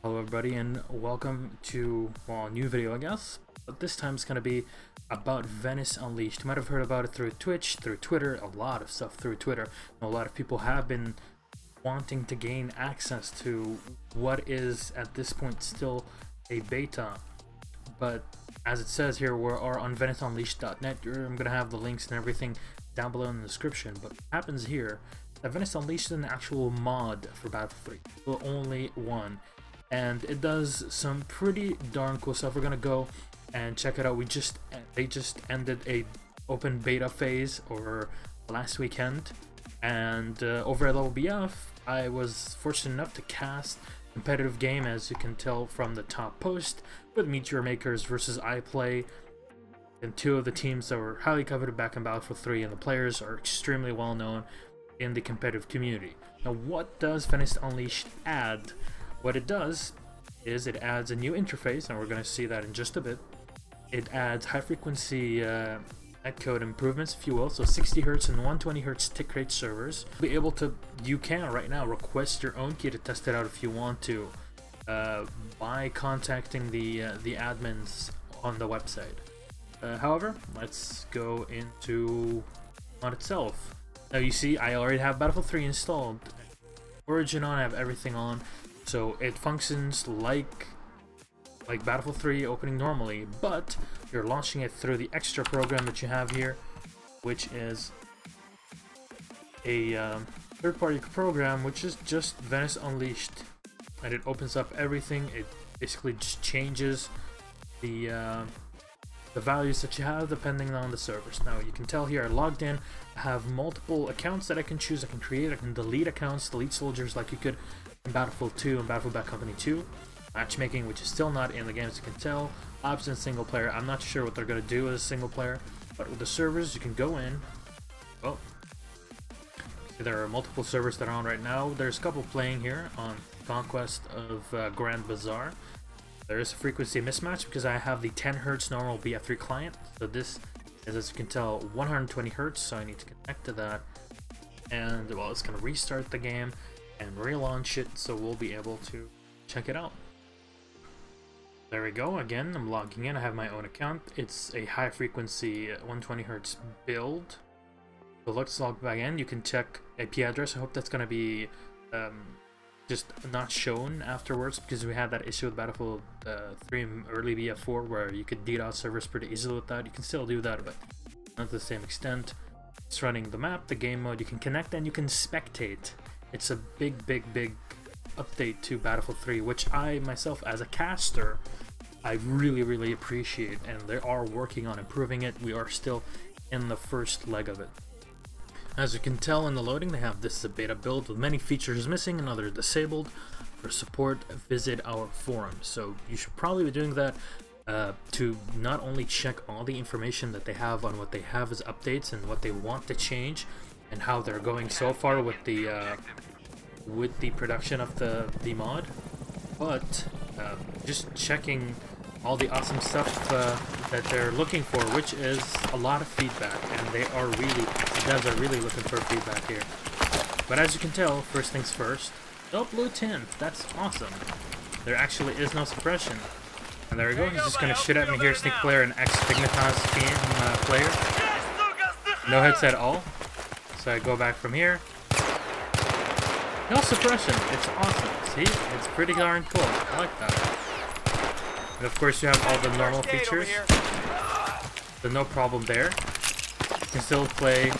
Hello everybody and welcome to, well, a new video I guess, but this time it's going to be about Venice Unleashed. You might have heard about it through Twitch, through Twitter, a lot of stuff through Twitter. A lot of people have been wanting to gain access to what is at this point still a beta, but as it says here, we are on VeniceUnleashed.net. I'm going to have the links and everything down below in the description, but what happens here, that Venice Unleashed is an actual mod for Battlefield 3, well, only one. And it does some pretty darn cool stuff. We're gonna go and check it out. They just ended a open beta phase over last weekend, and over at Level BF I was fortunate enough to cast competitive game, as you can tell from the top post, with Meteor Makers versus iPlay, and two of the teams that were highly coveted back in Battlefield 3, and the players are extremely well known in the competitive community. Now, what does Venice Unleashed add? What it does is it adds a new interface, and we're going to see that in just a bit. It adds high-frequency netcode improvements, if you will, so 60 Hz and 120 Hz tick rate servers. You'll be able to, you can right now request your own key to test it out if you want to, by contacting the admins on the website. However, let's go into mod itself. Now you see, I already have Battlefield 3 installed. Origin on, I have everything on. So it functions like Battlefield 3 opening normally, but you're launching it through the extra program that you have here, which is a third-party program, which is just Venice Unleashed, and it opens up everything. It basically just changes the values that you have depending on the servers. Now you can tell here I logged in. I have multiple accounts that I can choose. I can create, I can delete accounts, delete soldiers like you could in Battlefield 2 and Battlefield Bad Company 2. Matchmaking, which is still not in the game, as you can tell. Options single player. I'm not sure what they're going to do as single player, but with the servers you can go in. Oh, there are multiple servers that are on right now. There's a couple playing here on Conquest of Grand Bazaar. There is a frequency mismatch because I have the 10 Hz normal BF3 client, so this is, as you can tell, 120 Hz, so I need to connect to that, and well, it's going to restart the game and relaunch it, so we'll be able to check it out. There we go. Again, I'm logging in. I have my own account. It's a high frequency 120 Hz build. So let's log back in. You can check IP address. I hope that's going to be just not shown afterwards, because we had that issue with Battlefield 3 and early BF4 where you could DDoS servers pretty easily with that. You can still do that, but not to the same extent. It's running the map, the game mode. You can connect and you can spectate. It's a big update to Battlefield 3, which I myself as a caster, I really appreciate, and they are working on improving it. We are still in the first leg of it. As you can tell in the loading, they have this is a beta build with many features missing and others disabled. For support, visit our forum. So you should probably be doing that to not only check all the information that they have on what they have as updates and what they want to change, and how they're going so far with the production of the mod, but just checking all the awesome stuff that they're looking for, which is a lot of feedback, and the devs are really looking for feedback here. But as you can tell, first things first, no blue tint. That's awesome. There actually is no suppression. And there we go. He's just gonna shoot at me here, sneak player, and ex-Dignitas team player. No hits at all. So I go back from here. No suppression. It's awesome. See? It's pretty darn cool. I like that. And of course you have all the normal features. So no problem there. You can still play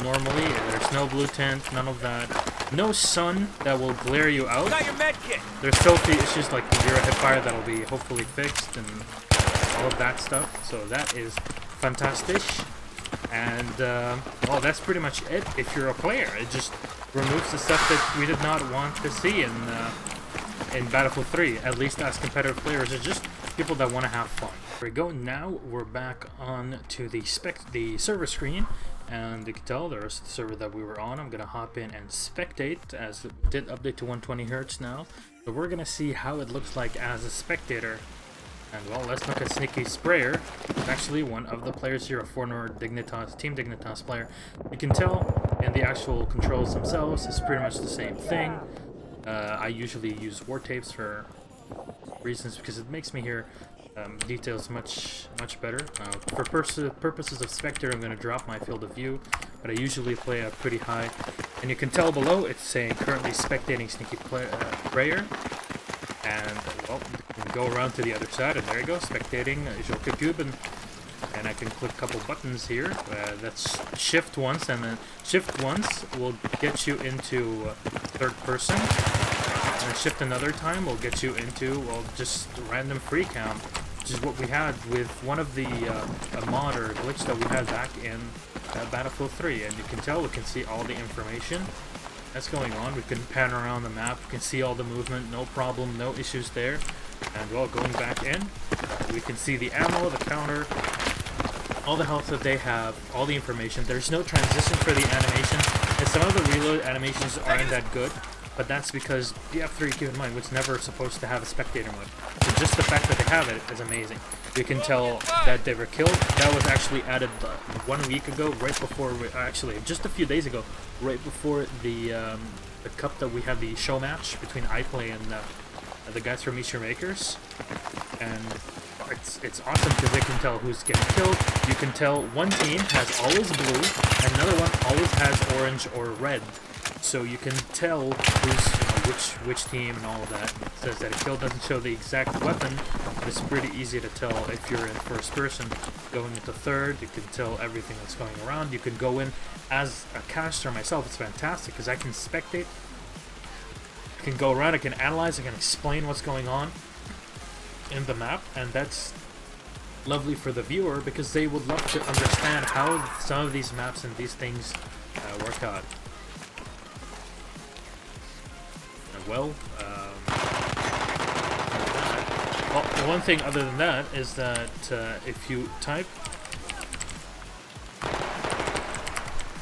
normally. There's no blue tint, none of that. No sun that will glare you out. There's still the issues like the zero hip fire that'll be hopefully fixed, and all of that stuff. So that is fantastic. And well, that's pretty much it. If you're a player, it just removes the stuff that we did not want to see in Battlefield 3. At least as competitive players, it's just people that want to have fun. There we go. Now we're back on to the server screen, and you can tell there's the server that we were on. I'm gonna hop in and spectate, as it did update to 120 Hz now. So we're gonna see how it looks like as a spectator. And well, let's look at Sneaky Sprayer. Actually, one of the players here, a former Dignitas, Team Dignitas player. You can tell in the actual controls themselves, it's pretty much the same thing. I usually use war tapes for reasons, because it makes me hear details much better. For purposes of spectator, I'm going to drop my field of view, but I usually play up pretty high. And you can tell below it's saying currently spectating Sneaky Prayer. And well, you can go around to the other side, and there you go, spectating Joker Cube, and I can click a couple buttons here. That's shift once, and then shift once will get you into third person, and then shift another time will get you into, well, just random free cam, which is what we had with one of the mod or glitch that we had back in Battlefield 3. And you can tell, we can see all the information that's going on. We can pan around the map, we can see all the movement, no problem, no issues there. And well, going back in, we can see the ammo, the counter, all the health that they have, all the information. There's no transition for the animation, and some of the reload animations aren't that good, but that's because BF3, keep in mind, was never supposed to have a spectator mode. So just the fact that they have it is amazing. You can tell that they were killed. That was actually added 1 week ago, right before, actually just a few days ago, right before the cup that we had the show match between iPlay and the guys from Easter Makers. And it's awesome because they can tell who's getting killed. You can tell one team has always blue, and another one always has orange or red. So you can tell who's, which team and all of that. It says that a kill doesn't show the exact weapon, but it's pretty easy to tell if you're in first person. Going into third, you can tell everything that's going around. You can go in as a caster myself. It's fantastic because I can spectate. I can go around, I can analyze, I can explain what's going on in the map, and that's lovely for the viewer because they would love to understand how some of these maps and these things work out. Well, one thing other than that is that if you type,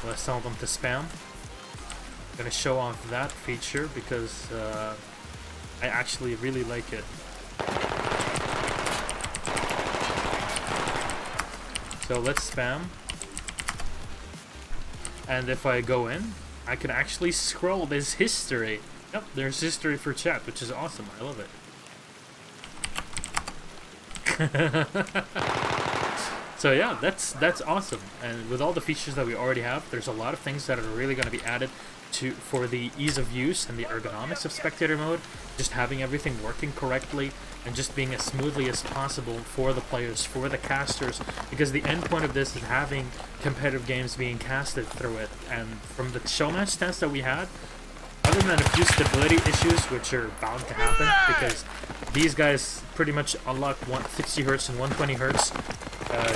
let's tell them to spam. I'm going to show off that feature because I actually really like it. So let's spam, and if I go in, I can actually scroll. There's history. Yep, there's history for chat, which is awesome. I love it. So yeah, that's awesome. And with all the features that we already have, there's a lot of things that are really going to be added for the ease of use and the ergonomics of spectator mode. Just having everything working correctly and just being as smoothly as possible for the players, for the casters, because the end point of this is having competitive games being casted through it. And from the show match stance that we had, other than a few stability issues, which are bound to happen, because these guys pretty much unlock 60 Hz and 120 Hz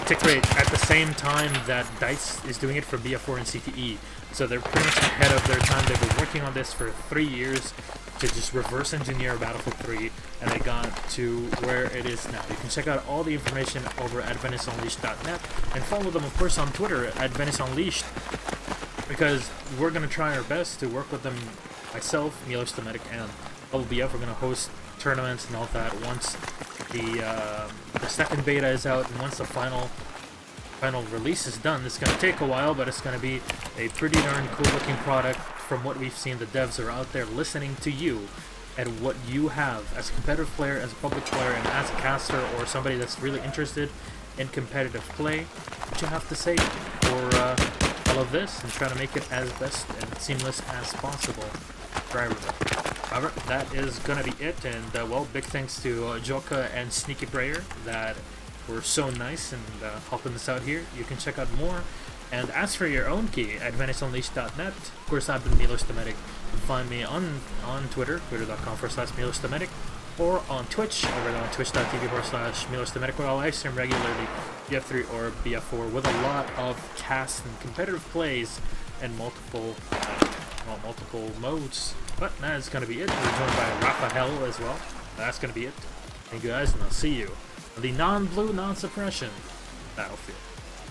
tick rate at the same time that DICE is doing it for BF4 and CTE. So they're pretty much ahead of their time. They've been working on this for 3 years to just reverse engineer Battlefield 3, and they got to where it is now. You can check out all the information over at VeniceUnleashed.net, and follow them, of course, on Twitter at VeniceUnleashed, because we're going to try our best to work with them. Myself, VeniceUnleashed, and LBF, we're going to host tournaments and all that once the second beta is out, and once the final release is done. It's going to take a while, but it's going to be a pretty darn cool looking product. From what we've seen, the devs are out there listening to you and what you have as a competitive player, as a public player, and as a caster or somebody that's really interested in competitive play, what you have to say for all of this, and try to make it as best and seamless as possible for everybody. However, that is gonna be it, and well, big thanks to Joka and Sneaky Prayer that were so nice and helping us out here. You can check out more and ask for your own key at VeniceUnleashed.net. Of course, I've been VeniceUnleashed. You can find me on Twitter, twitter.com/VeniceUnleashed, or on Twitch, over on twitch.tv/VeniceUnleashed, where I'll live stream regularly BF3 or BF4 with a lot of casts and competitive plays and multiple modes. But that's going to be it. We're joined by Raphael as well. That's going to be it. Thank you guys, and I'll see you on the non-blue, non-suppression battlefield.